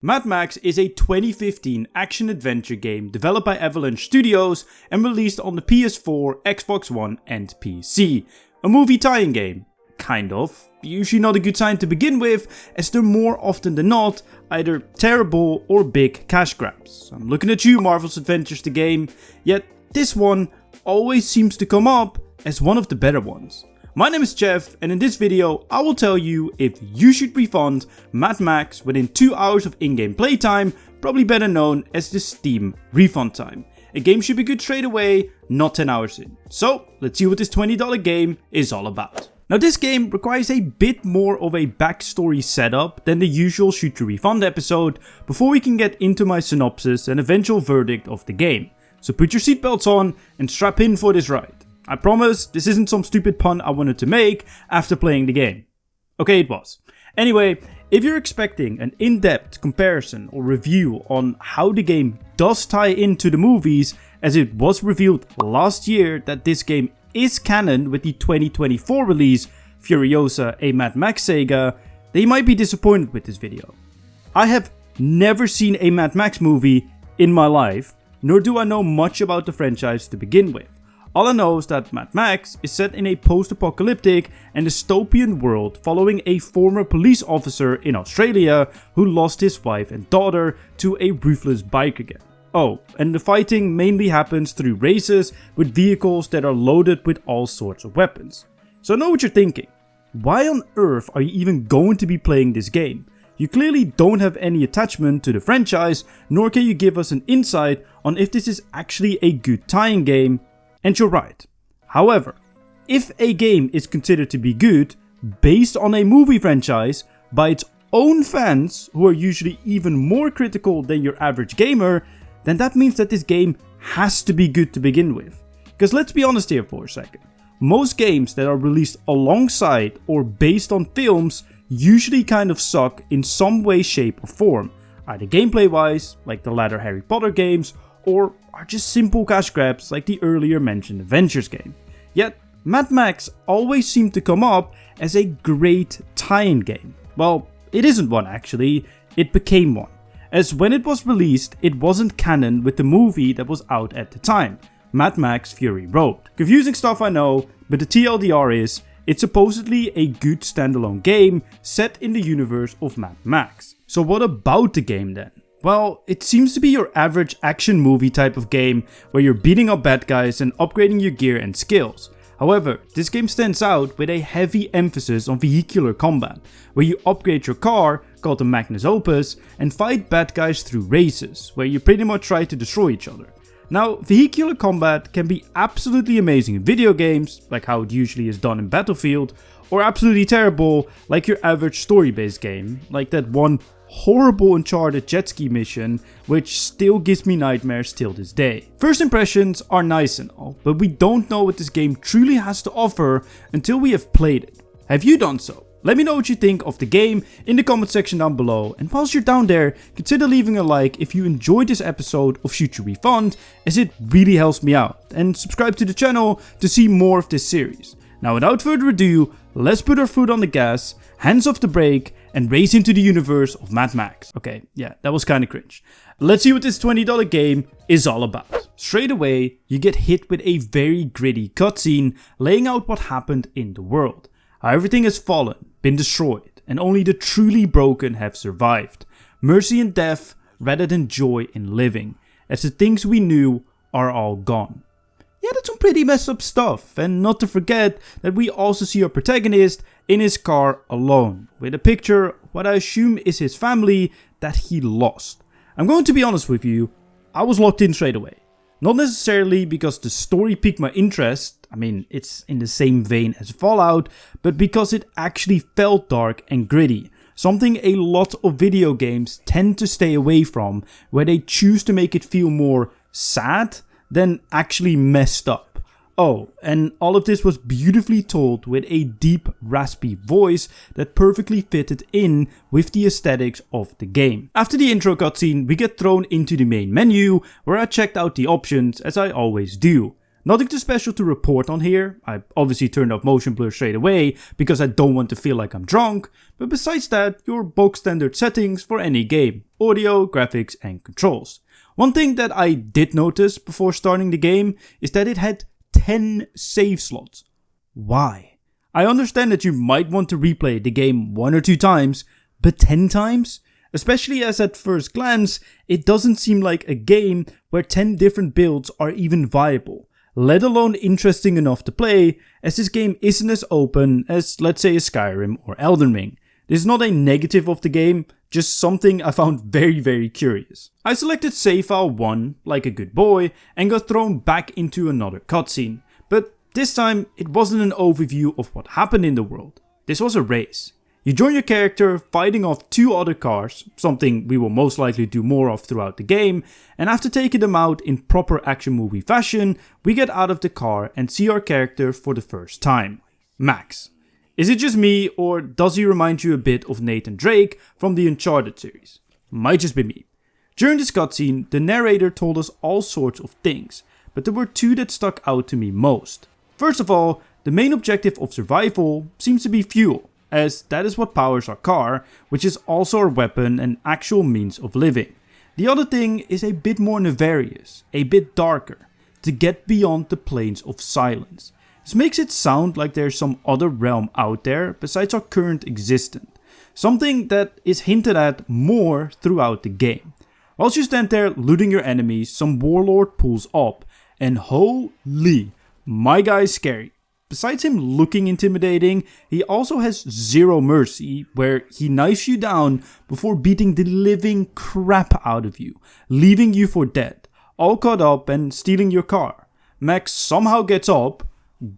Mad Max is a 2015 action-adventure game developed by Avalanche Studios and released on the PS4, Xbox One and PC. A movie tie-in game. Kind of. Usually not a good sign to begin with, as they're more often than not either terrible or big cash grabs. I'm looking at you, Marvel's Avengers the game, yet this one always seems to come up as one of the better ones. My name is Chev, and in this video I will tell you if you should refund Mad Max within 2 hours of in-game playtime, probably better known as the Steam Refund Time. A game should be good straight away, not 10 hours in. So let's see what this $20 game is all about. Now this game requires a bit more of a backstory setup than the usual shoot to refund episode before we can get into my synopsis and eventual verdict of the game. So put your seatbelts on and strap in for this ride. I promise this isn't some stupid pun I wanted to make after playing the game. Okay, it was. Anyway, if you're expecting an in-depth comparison or review on how the game does tie into the movies, as it was revealed last year that this game is canon with the 2024 release Furiosa, a Mad Max saga, then you might be disappointed with this video. I have never seen a Mad Max movie in my life, nor do I know much about the franchise to begin with. All I know is that Mad Max is set in a post-apocalyptic and dystopian world following a former police officer in Australia who lost his wife and daughter to a ruthless biker gang. Oh, and the fighting mainly happens through races with vehicles that are loaded with all sorts of weapons. So I know what you're thinking. Why on earth are you even going to be playing this game? You clearly don't have any attachment to the franchise, nor can you give us an insight on if this is actually a good tie-in game. And you're right. However, if a game is considered to be good based on a movie franchise by its own fans, who are usually even more critical than your average gamer, then that means that this game has to be good to begin with. Because let's be honest here for a second. Most games that are released alongside or based on films usually kind of suck in some way, shape or form. Either gameplay wise, like the latter Harry Potter games, or are just simple cash grabs like the earlier mentioned Avengers game. Yet, Mad Max always seemed to come up as a great tie-in game. Well, it isn't one actually, it became one. As when it was released, it wasn't canon with the movie that was out at the time, Mad Max Fury Road. Confusing stuff I know, but the TLDR is, it's supposedly a good standalone game set in the universe of Mad Max. So what about the game then? Well, it seems to be your average action movie type of game where you're beating up bad guys and upgrading your gear and skills. However, this game stands out with a heavy emphasis on vehicular combat, where you upgrade your car, called the Magnus Opus, and fight bad guys through races, where you pretty much try to destroy each other. Now, vehicular combat can be absolutely amazing in video games, like how it usually is done in Battlefield, or absolutely terrible like your average story-based game, like that one horrible Uncharted jet ski mission, which still gives me nightmares till this day. First impressions are nice and all, but we don't know what this game truly has to offer until we have played it. Have you done so? Let me know what you think of the game in the comment section down below, and whilst you're down there, consider leaving a like if you enjoyed this episode of Shoot to Refund, as it really helps me out, and subscribe to the channel to see more of this series. Now without further ado, let's put our foot on the gas, hands off the brake, and race into the universe of Mad Max. Okay, yeah, that was kinda cringe. Let's see what this $20 game is all about. Straight away, you get hit with a very gritty cutscene laying out what happened in the world. How everything has fallen, been destroyed, and only the truly broken have survived. Mercy in death rather than joy in living, as the things we knew are all gone. Yeah, that's some pretty messed up stuff, and not to forget that we also see our protagonist in his car alone, with a picture of what I assume is his family that he lost. I'm going to be honest with you, I was locked in straight away. Not necessarily because the story piqued my interest, I mean it's in the same vein as Fallout, but because it actually felt dark and gritty. Something a lot of video games tend to stay away from, where they choose to make it feel more sad than actually messed up. Oh, and all of this was beautifully told with a deep, raspy voice that perfectly fitted in with the aesthetics of the game. After the intro cutscene, we get thrown into the main menu, where I checked out the options as I always do. Nothing too special to report on here. I obviously turned off motion blur straight away because I don't want to feel like I'm drunk, but besides that, your bog standard settings for any game: audio, graphics and controls. One thing that I did notice before starting the game is that it had 10 save slots. Why? I understand that you might want to replay the game 1 or 2 times, but 10 times? Especially as at first glance, it doesn't seem like a game where 10 different builds are even viable, let alone interesting enough to play, as this game isn't as open as, let's say, a Skyrim or Elden Ring. This is not a negative of the game, just something I found very curious. I selected save file 1, like a good boy, and got thrown back into another cutscene. But this time, it wasn't an overview of what happened in the world. This was a race. You join your character fighting off 2 other cars, something we will most likely do more of throughout the game, and after taking them out in proper action movie fashion, we get out of the car and see our character for the first time, Max. Is it just me, or does he remind you a bit of Nathan Drake from the Uncharted series? Might just be me. During this cutscene, the narrator told us all sorts of things, but there were 2 that stuck out to me most. First of all, the main objective of survival seems to be fuel, as that is what powers our car, which is also our weapon and actual means of living. The other thing is a bit more nefarious, a bit darker, to get beyond the planes of silence. This makes it sound like there's some other realm out there besides our current existence, something that is hinted at more throughout the game. Whilst you stand there looting your enemies, some warlord pulls up, and holy, my guy is scary. Besides him looking intimidating, he also has zero mercy, where he knifes you down before beating the living crap out of you, leaving you for dead, all caught up and stealing your car. Max somehow gets up,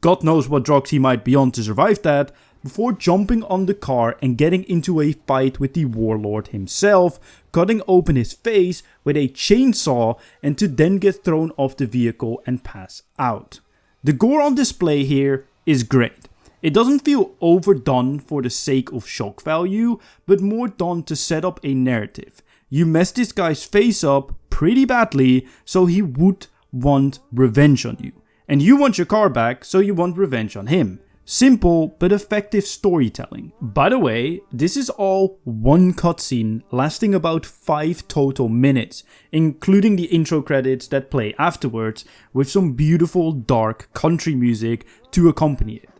God knows what drugs he might be on to survive that, before jumping on the car and getting into a fight with the warlord himself, cutting open his face with a chainsaw and to then get thrown off the vehicle and pass out. The gore on display here is great. It doesn't feel overdone for the sake of shock value, but more done to set up a narrative. You mess this guy's face up pretty badly, so he would want revenge on you. And you want your car back, so you want revenge on him. Simple but effective storytelling. By the way, this is all one cutscene lasting about 5 total minutes, including the intro credits that play afterwards with some beautiful dark country music to accompany it.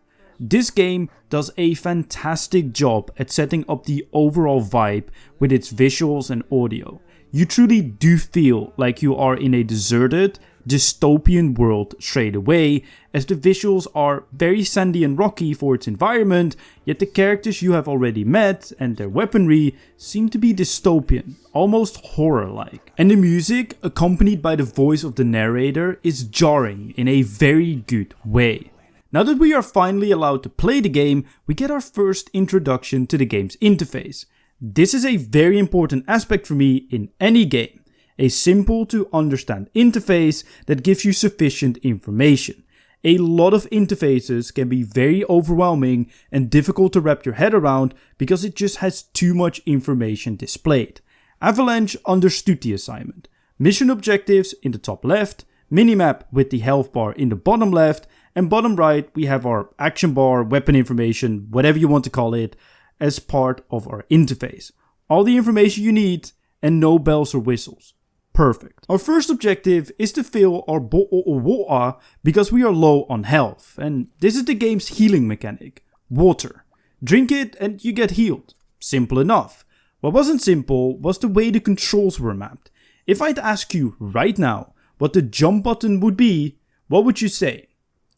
This game does a fantastic job at setting up the overall vibe with its visuals and audio. You truly do feel like you are in a deserted, dystopian world straight away, as the visuals are very sandy and rocky for its environment, yet the characters you have already met and their weaponry seem to be dystopian, almost horror-like. And the music, accompanied by the voice of the narrator, is jarring in a very good way. Now that we are finally allowed to play the game, we get our first introduction to the game's interface. This is a very important aspect for me in any game. A simple to understand interface that gives you sufficient information. A lot of interfaces can be very overwhelming and difficult to wrap your head around because it just has too much information displayed. Avalanche understood the assignment. Mission objectives in the top left, minimap with the health bar in the bottom left, and bottom right we have our action bar, weapon information, whatever you want to call it, as part of our interface. All the information you need and no bells or whistles. Perfect. Our first objective is to fill our water because we are low on health, and this is the game's healing mechanic. Water. Drink it and you get healed. Simple enough. What wasn't simple was the way the controls were mapped. If I'd ask you right now what the jump button would be, what would you say?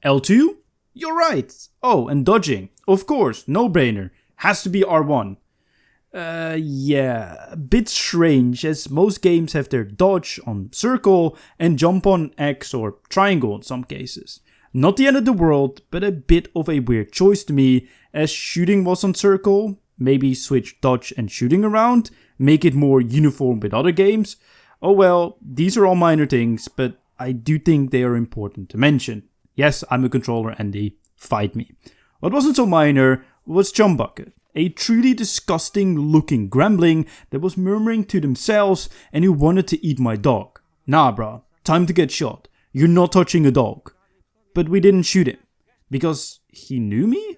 L2? You're right. Oh, and dodging. Of course, no brainer. Has to be R1. Yeah, a bit strange, as most games have their dodge on circle and jump on X or triangle in some cases. Not the end of the world, but a bit of a weird choice to me, as shooting was on circle, maybe switch dodge and shooting around, make it more uniform with other games. Oh well, these are all minor things, but I do think they are important to mention. Yes, I'm a controller, Andy, fight me. What wasn't so minor was Chum Bucket. A truly disgusting looking gremlin that was murmuring to themselves and who wanted to eat my dog. Nah bruh, time to get shot. You're not touching a dog. but we didn't shoot him. Because he knew me?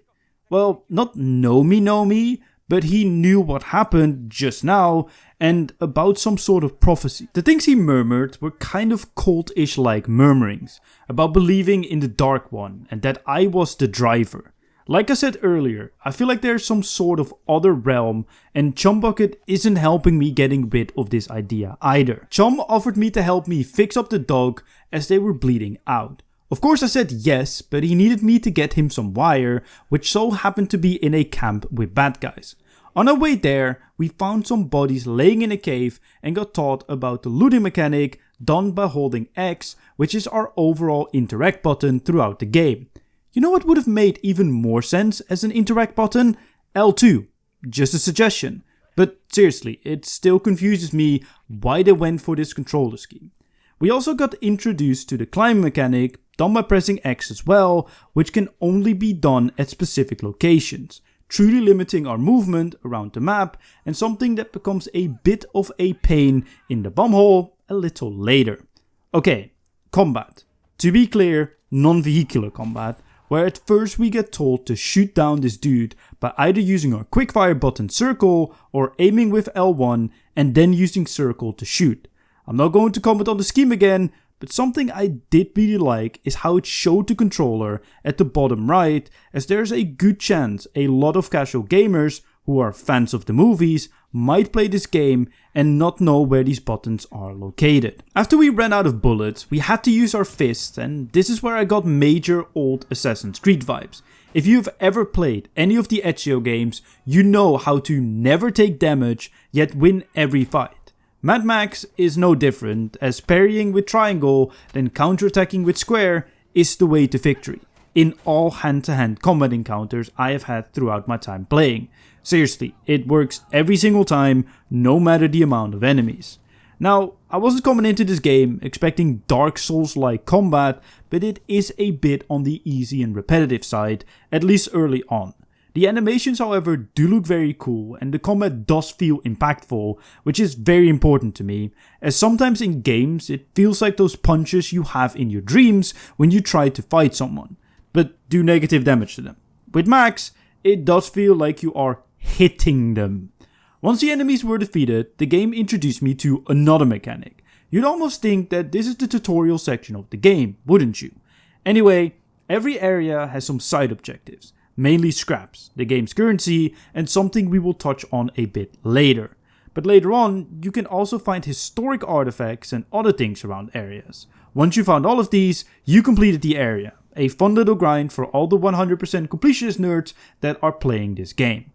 Well, not know me, but he knew what happened just now and about some sort of prophecy. The things he murmured were kind of cultish like murmurings about believing in the Dark One and that I was the driver. Like I said earlier, I feel like there's some sort of other realm and Chumbucket isn't helping me getting rid of this idea either. Chum offered me to help me fix up the dog as they were bleeding out. Of course I said yes, but he needed me to get him some wire, which so happened to be in a camp with bad guys. On our way there, we found some bodies laying in a cave and got taught about the looting mechanic done by holding X, which is our overall interact button throughout the game. You know what would have made even more sense as an interact button? L2. Just a suggestion. But seriously, it still confuses me why they went for this controller scheme. We also got introduced to the climb mechanic, done by pressing X as well, which can only be done at specific locations, truly limiting our movement around the map and something that becomes a bit of a pain in the bumhole a little later. Okay, combat. To be clear, non-vehicular combat, where at first we get told to shoot down this dude by either using our quickfire button circle or aiming with L1 and then using circle to shoot. I'm not going to comment on the scheme again, but something I did really like is how it showed the controller at the bottom right, as there's a good chance a lot of casual gamers who are fans of the movies might play this game and not know where these buttons are located. After we ran out of bullets, we had to use our fists, and this is where I got major old Assassin's Creed vibes. If you've ever played any of the Ezio games, you know how to never take damage yet win every fight. Mad Max is no different, as parrying with triangle then counterattacking with square is the way to victory in all hand-to-hand combat encounters I have had throughout my time playing. Seriously, it works every single time, no matter the amount of enemies. Now, I wasn't coming into this game expecting Dark Souls-like combat, but it is a bit on the easy and repetitive side, at least early on. The animations, however, do look very cool and the combat does feel impactful, which is very important to me, as sometimes in games it feels like those punches you have in your dreams when you try to fight someone, but do negative damage to them. With Max, it does feel like you are hitting them. Once the enemies were defeated, the game introduced me to another mechanic. You'd almost think that this is the tutorial section of the game, wouldn't you? Anyway, every area has some side objectives. Mainly scraps, the game's currency, and something we will touch on a bit later. But later on, you can also find historic artifacts and other things around areas. Once you found all of these, you completed the area. A fun little grind for all the 100% completionist nerds that are playing this game.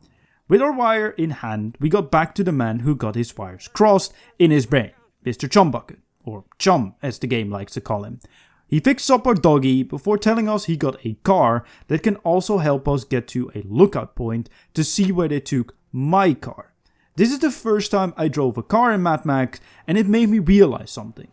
With our wire in hand, we got back to the man who got his wires crossed in his brain, Mr. Chumbucket, or Chum as the game likes to call him. He fixed up our doggy before telling us he got a car that can also help us get to a lookout point to see where they took my car. This is the first time I drove a car in Mad Max and it made me realize something.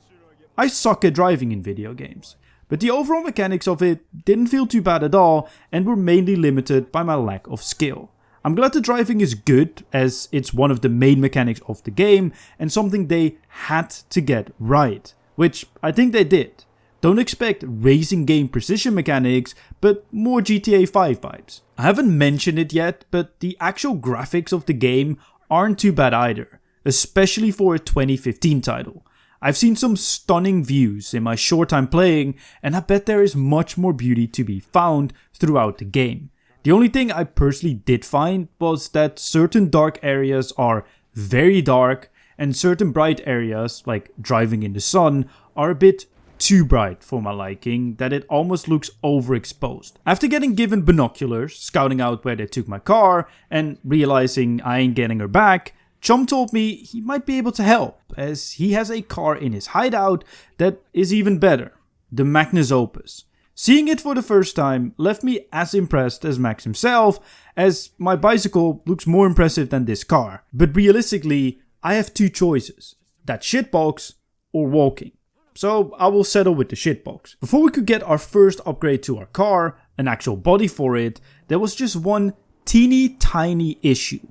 I suck at driving in video games, but the overall mechanics of it didn't feel too bad at all and were mainly limited by my lack of skill. I'm glad the driving is good, as it's one of the main mechanics of the game and something they had to get right, which I think they did. Don't expect racing game precision mechanics, but more GTA 5 vibes. I haven't mentioned it yet, but the actual graphics of the game aren't too bad either, especially for a 2015 title. I've seen some stunning views in my short time playing, and I bet there is much more beauty to be found throughout the game. The only thing I personally did find was that certain dark areas are very dark, and certain bright areas, like driving in the sun, are a bit too bright for my liking, that it almost looks overexposed. After getting given binoculars, scouting out where they took my car, and realizing I ain't getting her back, Chum told me he might be able to help, as he has a car in his hideout that is even better, the Magnus Opus. Seeing it for the first time left me as impressed as Max himself, as my bicycle looks more impressive than this car. But realistically, I have two choices, that shitbox or walking. So I will settle with the shitbox. Before we could get our first upgrade to our car, an actual body for it, there was just one teeny tiny issue.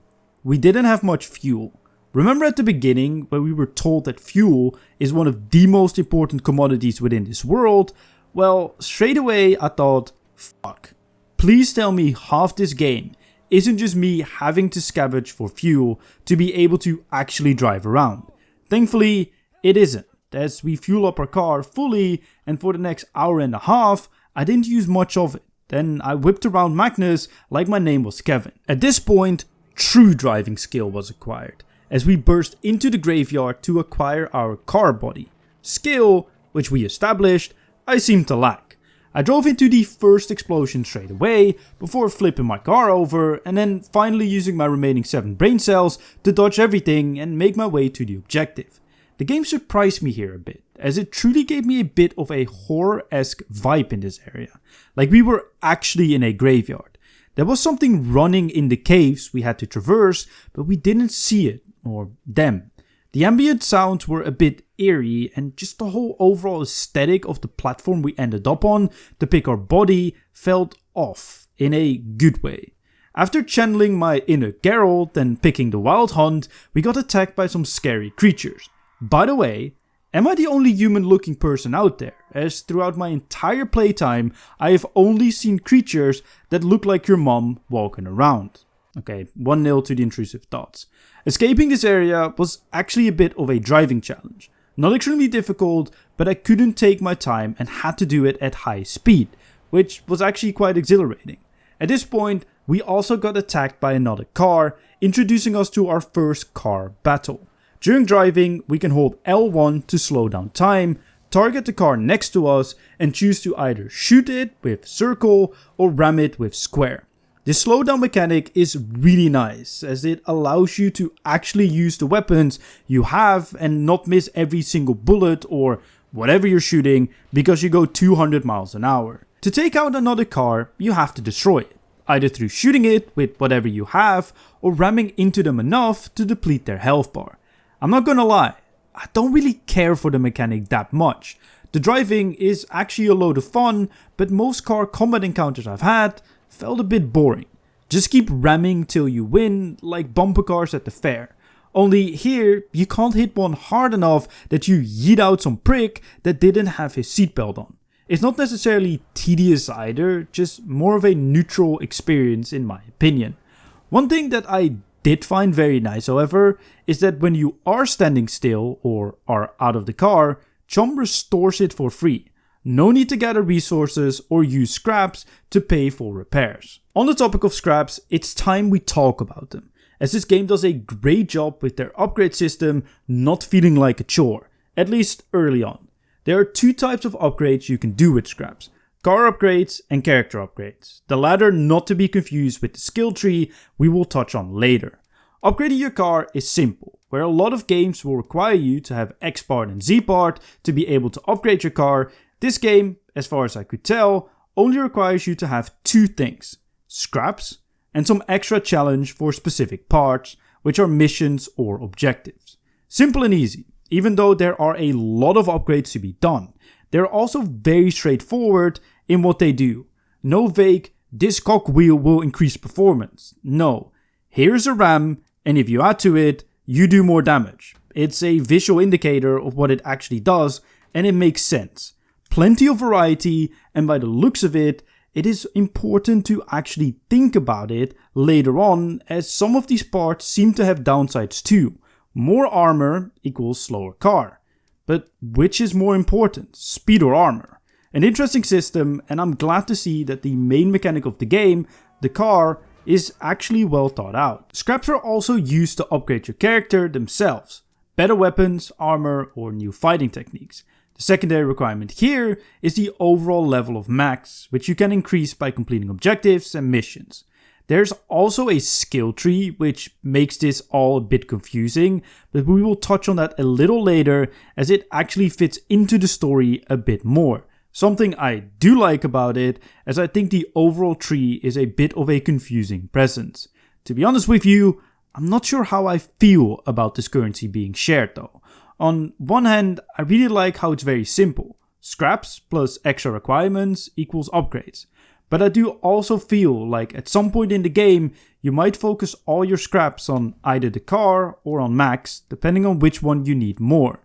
We didn't have much fuel. Remember at the beginning where we were told that fuel is one of the most important commodities within this world? Well, straight away I thought, fuck. Please tell me half this game isn't just me having to scavenge for fuel to be able to actually drive around. Thankfully, it isn't, as we fuel up our car fully, and for the next hour and a half, I didn't use much of it. Then I whipped around Magnus like my name was Kevin. At this point, true driving skill was acquired, as we burst into the graveyard to acquire our car body. Skill, which we established, I seemed to lack. I drove into the first explosion straight away, before flipping my car over, and then finally using my remaining 7 brain cells to dodge everything and make my way to the objective. The game surprised me here a bit, as it truly gave me a bit of a horror-esque vibe in this area, like we were actually in a graveyard. There was something running in the caves we had to traverse, but we didn't see it, or them. The ambient sounds were a bit eerie, and just the whole overall aesthetic of the platform we ended up on to pick our body felt off in a good way. After channeling my inner Geralt and picking the wild hunt, we got attacked by some scary creatures. By the way, am I the only human looking person out there, as throughout my entire playtime I have only seen creatures that look like your mom walking around. Okay, 1-0 to the intrusive thoughts. Escaping this area was actually a bit of a driving challenge. Not extremely difficult, but I couldn't take my time and had to do it at high speed, which was actually quite exhilarating. At this point, we also got attacked by another car, introducing us to our first car battle. During driving, we can hold L1 to slow down time, target the car next to us, and choose to either shoot it with circle or ram it with square. This slowdown mechanic is really nice, as it allows you to actually use the weapons you have and not miss every single bullet or whatever you're shooting because you go 200 miles an hour. To take out another car, you have to destroy it, either through shooting it with whatever you have or ramming into them enough to deplete their health bar. I'm not gonna lie, I don't really care for the mechanic that much. The driving is actually a load of fun, but most car combat encounters I've had felt a bit boring. Just keep ramming till you win, like bumper cars at the fair. Only here, you can't hit one hard enough that you yeet out some prick that didn't have his seatbelt on. It's not necessarily tedious either, just more of a neutral experience in my opinion. One thing that I did find very nice, however, is that when you are standing still or are out of the car, Chum restores it for free. No need to gather resources or use scraps to pay for repairs. On the topic of scraps, it's time we talk about them, as this game does a great job with their upgrade system not feeling like a chore, at least early on. There are 2 types of upgrades you can do with scraps: car upgrades and character upgrades. The latter not to be confused with the skill tree we will touch on later. Upgrading your car is simple, where a lot of games will require you to have X part and Z part to be able to upgrade your car. This game, as far as I could tell, only requires you to have 2 things: scraps and some extra challenge for specific parts, which are missions or objectives. Simple and easy, even though there are a lot of upgrades to be done. They're also very straightforward in what they do. No vague, this cogwheel will increase performance. No, here's a ram, and if you add to it, you do more damage. It's a visual indicator of what it actually does, and it makes sense. Plenty of variety, and by the looks of it, it is important to actually think about it later on, as some of these parts seem to have downsides too. More armor equals slower car. But which is more important, speed or armor? An interesting system, and I'm glad to see that the main mechanic of the game, the car, is actually well thought out. Scraps are also used to upgrade your character themselves. Better weapons, armor, or new fighting techniques. The secondary requirement here is the overall level of max, which you can increase by completing objectives and missions. There's also a skill tree, which makes this all a bit confusing, but we will touch on that a little later, as it actually fits into the story a bit more. Something I do like about it, as I think the overall tree is a bit of a confusing presence. To be honest with you, I'm not sure how I feel about this currency being shared though. On one hand, I really like how it's very simple. Scraps plus extra requirements equals upgrades. But I do also feel like at some point in the game, you might focus all your scraps on either the car or on max, depending on which one you need more.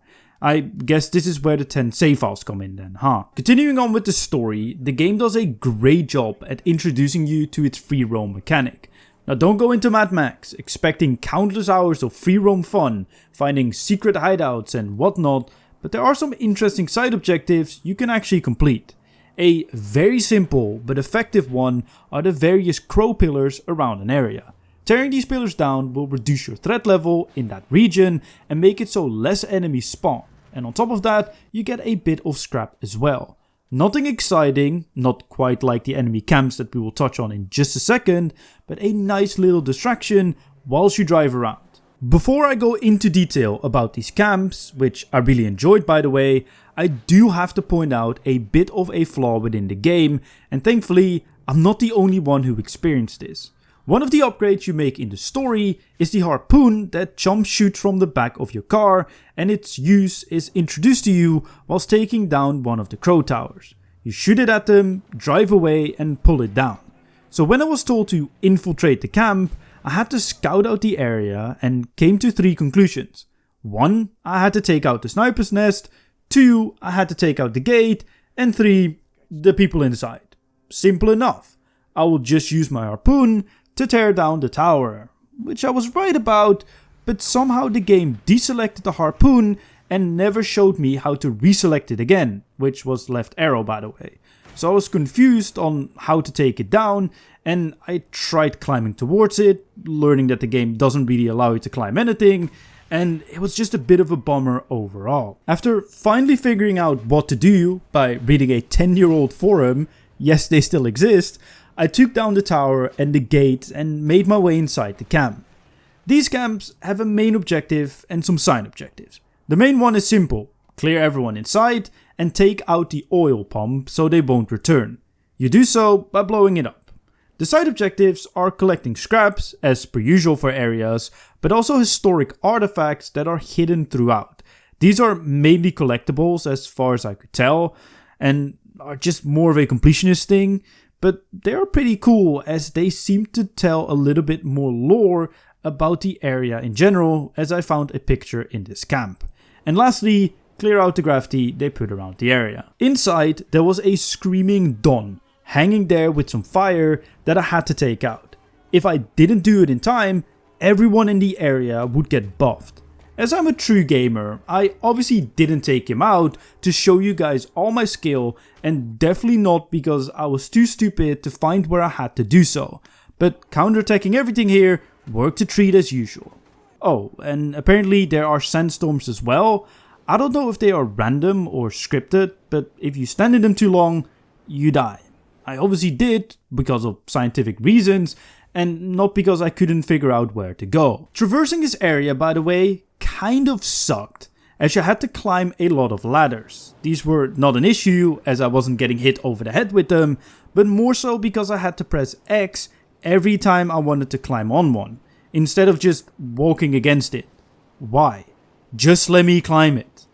I guess this is where the 10 save files come in then, huh? Continuing on with the story, the game does a great job at introducing you to its free roam mechanic. Now don't go into Mad Max expecting countless hours of free roam fun, finding secret hideouts and whatnot, but there are some interesting side objectives you can actually complete. A very simple but effective one are the various crow pillars around an area. Tearing these pillars down will reduce your threat level in that region and make it so less enemies spawn. And on top of that, you get a bit of scrap as well. Nothing exciting, not quite like the enemy camps that we will touch on in just a second, but a nice little distraction whilst you drive around. Before I go into detail about these camps, which I really enjoyed by the way, I do have to point out a bit of a flaw within the game, and thankfully I'm not the only one who experienced this. One of the upgrades you make in the story is the harpoon that Chum shoots from the back of your car, and its use is introduced to you whilst taking down one of the crow towers. You shoot it at them, drive away and pull it down. So when I was told to infiltrate the camp, I had to scout out the area and came to 3 conclusions. 1. I had to take out the sniper's nest, 2. I had to take out the gate, and 3. The people inside. Simple enough. I will just use my harpoon to tear down the tower, which I was right about, but somehow the game deselected the harpoon and never showed me how to reselect it again, which was left arrow by the way. So I was confused on how to take it down, and I tried climbing towards it, learning that the game doesn't really allow you to climb anything, and it was just a bit of a bummer overall. After finally figuring out what to do by reading a 10-year-old forum, yes they still exist, I took down the tower and the gate and made my way inside the camp. These camps have a main objective and some side objectives. The main one is simple: clear everyone inside and take out the oil pump so they won't return. You do so by blowing it up. The side objectives are collecting scraps, as per usual for areas, but also historic artifacts that are hidden throughout. These are mainly collectibles as far as I could tell, and are just more of a completionist thing. But they are pretty cool as they seem to tell a little bit more lore about the area in general, as I found a picture in this camp. And lastly, clear out the graffiti they put around the area. Inside there was a screaming Don hanging there with some fire that I had to take out. If I didn't do it in time, everyone in the area would get buffed. As I'm a true gamer, I obviously didn't take him out to show you guys all my skill, and definitely not because I was too stupid to find where I had to do so. But counterattacking everything here worked a treat as usual. Oh, and apparently there are sandstorms as well. I don't know if they are random or scripted, but if you stand in them too long, you die. I obviously did because of scientific reasons, and not because I couldn't figure out where to go. Traversing this area, by the way, kind of sucked, as you had to climb a lot of ladders. These were not an issue as I wasn't getting hit over the head with them, but more so because I had to press X every time I wanted to climb on one, instead of just walking against it. Why? Just let me climb it.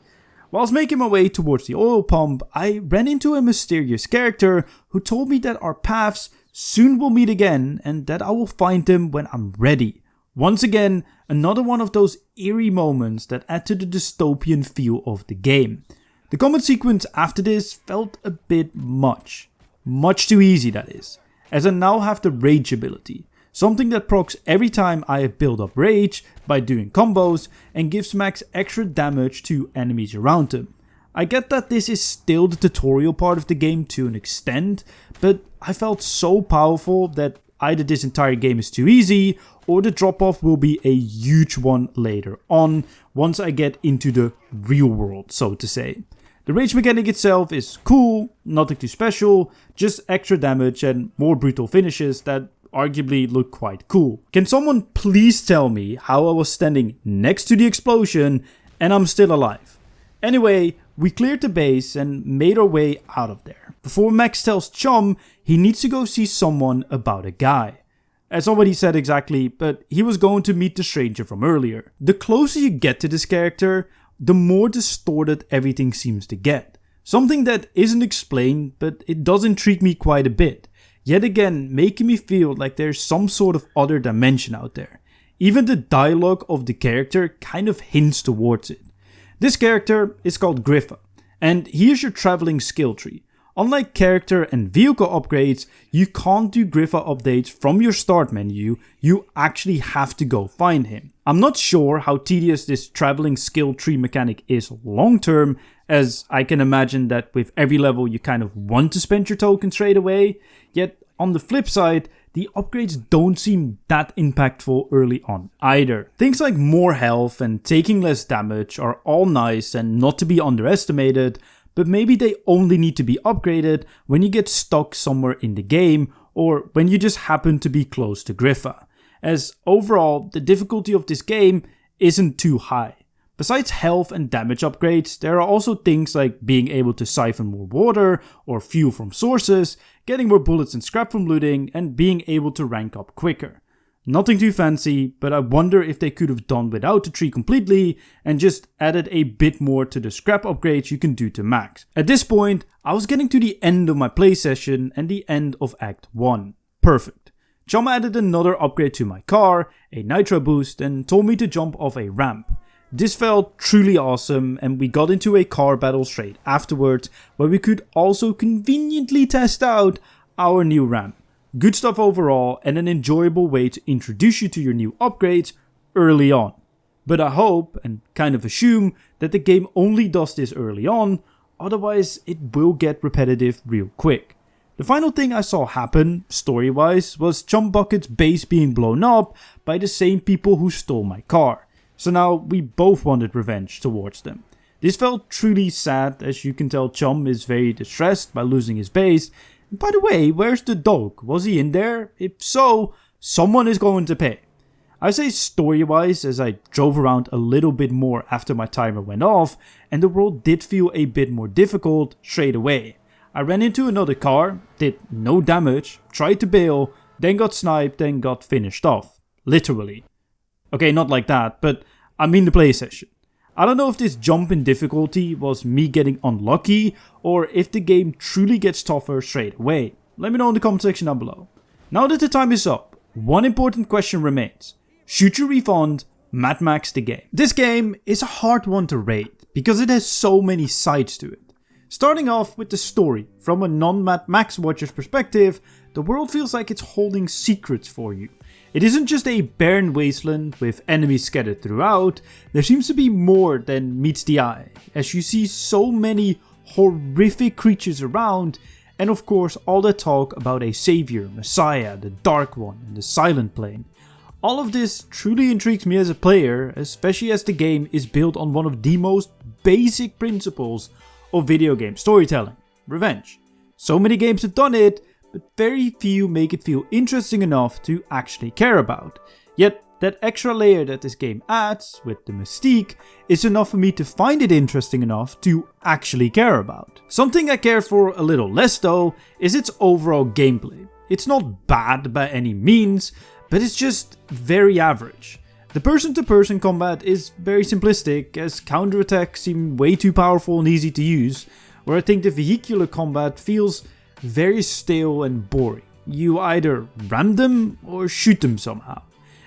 Whilst making my way towards the oil pump, I ran into a mysterious character who told me that our paths soon will meet again and that I will find him when I'm ready. Once again, another one of those eerie moments that add to the dystopian feel of the game. The combat sequence after this felt a bit much. Much too easy, that is, as I now have the rage ability, something that procs every time I build up rage by doing combos and gives max extra damage to enemies around him. I get that this is still the tutorial part of the game to an extent, but I felt so powerful that either this entire game is too easy or the drop off will be a huge one later on once I get into the real world, so to say. The rage mechanic itself is cool, nothing too special, just extra damage and more brutal finishes that arguably look quite cool. Can someone please tell me how I was standing next to the explosion and I'm still alive? Anyway, we cleared the base and made our way out of there. Before Max tells Chum he needs to go see someone about a guy. As already said exactly, but he was going to meet the stranger from earlier. The closer you get to this character, the more distorted everything seems to get. Something that isn't explained, but it does intrigue me quite a bit. Yet again, making me feel like there's some sort of other dimension out there. Even the dialogue of the character kind of hints towards it. This character is called Griffa, and here's your traveling skill tree. Unlike character and vehicle upgrades, you can't do Griffa updates from your start menu, you actually have to go find him. I'm not sure how tedious this traveling skill tree mechanic is long term, as I can imagine that with every level you kind of want to spend your tokens straight away, yet on the flip side, the upgrades don't seem that impactful early on either. Things like more health and taking less damage are all nice and not to be underestimated, but maybe they only need to be upgraded when you get stuck somewhere in the game or when you just happen to be close to Griffa, as overall the difficulty of this game isn't too high. Besides health and damage upgrades, there are also things like being able to siphon more water or fuel from sources, getting more bullets and scrap from looting, and being able to rank up quicker. Nothing too fancy, but I wonder if they could have done without the tree completely and just added a bit more to the scrap upgrades you can do to max. At this point, I was getting to the end of my play session and the end of Act 1. Perfect. Chum added another upgrade to my car, a nitro boost, and told me to jump off a ramp. This felt truly awesome, and we got into a car battle straight afterwards where we could also conveniently test out our new ramp. Good stuff overall, and an enjoyable way to introduce you to your new upgrades early on. But I hope, and kind of assume, that the game only does this early on, otherwise it will get repetitive real quick. The final thing I saw happen, story-wise, was Chum Bucket's base being blown up by the same people who stole my car. So now we both wanted revenge towards them. This felt truly sad, as you can tell Chum is very distressed by losing his base. And by the way, where's the dog? Was he in there? If so, someone is going to pay. I say story-wise as I drove around a little bit more after my timer went off, and the world did feel a bit more difficult straight away. I ran into another car, did no damage, tried to bail, then got sniped and got finished off. Literally. Okay, not like that, but I mean the play session. I don't know if this jump in difficulty was me getting unlucky, or if the game truly gets tougher straight away. Let me know in the comment section down below. Now that the time is up, one important question remains. Should you refund Mad Max the game? This game is a hard one to rate, because it has so many sides to it. Starting off with the story, from a non-Mad Max watcher's perspective, the world feels like it's holding secrets for you. It isn't just a barren wasteland with enemies scattered throughout, there seems to be more than meets the eye, as you see so many horrific creatures around, and of course all that talk about a savior, messiah, the dark one, and the silent plane. All of this truly intrigues me as a player, especially as the game is built on one of the most basic principles of video game storytelling, revenge. So many games have done it, but very few make it feel interesting enough to actually care about. Yet that extra layer that this game adds, with the mystique, is enough for me to find it interesting enough to actually care about. Something I care for a little less though, is its overall gameplay. It's not bad by any means, but it's just very average. The person-to-person combat is very simplistic, as counterattacks seem way too powerful and easy to use, where I think the vehicular combat feels very stale and boring. You either ram them or shoot them somehow.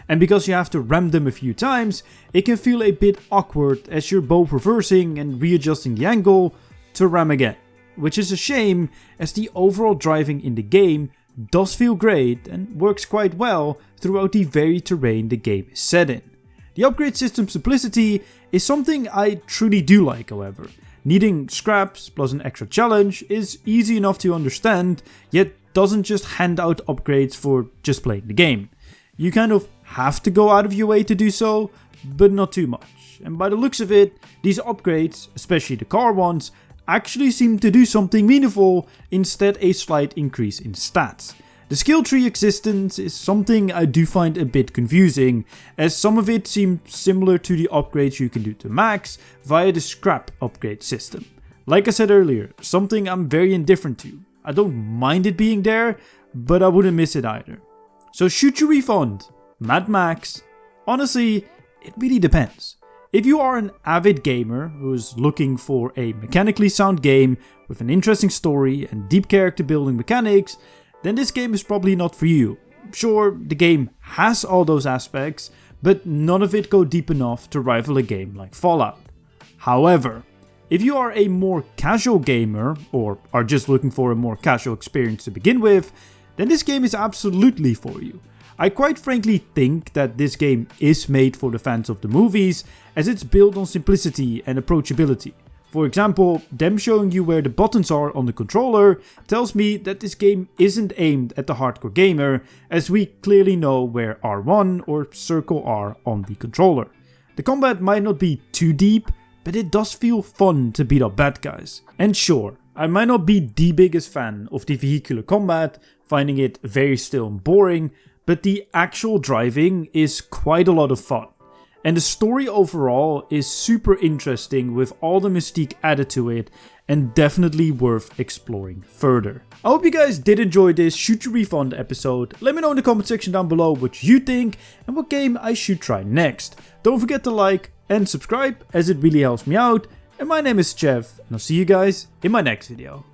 And because you have to ram them a few times, it can feel a bit awkward as you're both reversing and readjusting the angle to ram again. Which is a shame, as the overall driving in the game does feel great and works quite well throughout the very terrain the game is set in. The upgrade system simplicity is something I truly do like, however. Needing scraps plus an extra challenge is easy enough to understand, yet doesn't just hand out upgrades for just playing the game. You kind of have to go out of your way to do so, but not too much. And by the looks of it, these upgrades, especially the car ones, actually seem to do something meaningful, instead a slight increase in stats. The skill tree existence is something I do find a bit confusing, as some of it seems similar to the upgrades you can do to max via the scrap upgrade system. Like I said earlier, something I'm very indifferent to. I don't mind it being there, but I wouldn't miss it either. So should you refund Mad Max? Honestly, it really depends. If you are an avid gamer who's looking for a mechanically sound game with an interesting story and deep character building mechanics, then this game is probably not for you. Sure, the game has all those aspects, but none of it go deep enough to rival a game like Fallout. However, if you are a more casual gamer, or are just looking for a more casual experience to begin with, then this game is absolutely for you. I quite frankly think that this game is made for the fans of the movies, as it's built on simplicity and approachability. For example, them showing you where the buttons are on the controller tells me that this game isn't aimed at the hardcore gamer, as we clearly know where R1 or circle R on the controller. The combat might not be too deep, but it does feel fun to beat up bad guys. And sure, I might not be the biggest fan of the vehicular combat, finding it very still and boring, but the actual driving is quite a lot of fun. And the story overall is super interesting with all the mystique added to it, and definitely worth exploring further. I hope you guys did enjoy this Should You Refund episode. Let me know in the comment section down below what you think and what game I should try next. Don't forget to like and subscribe, as it really helps me out. And my name is Chev, and I'll see you guys in my next video.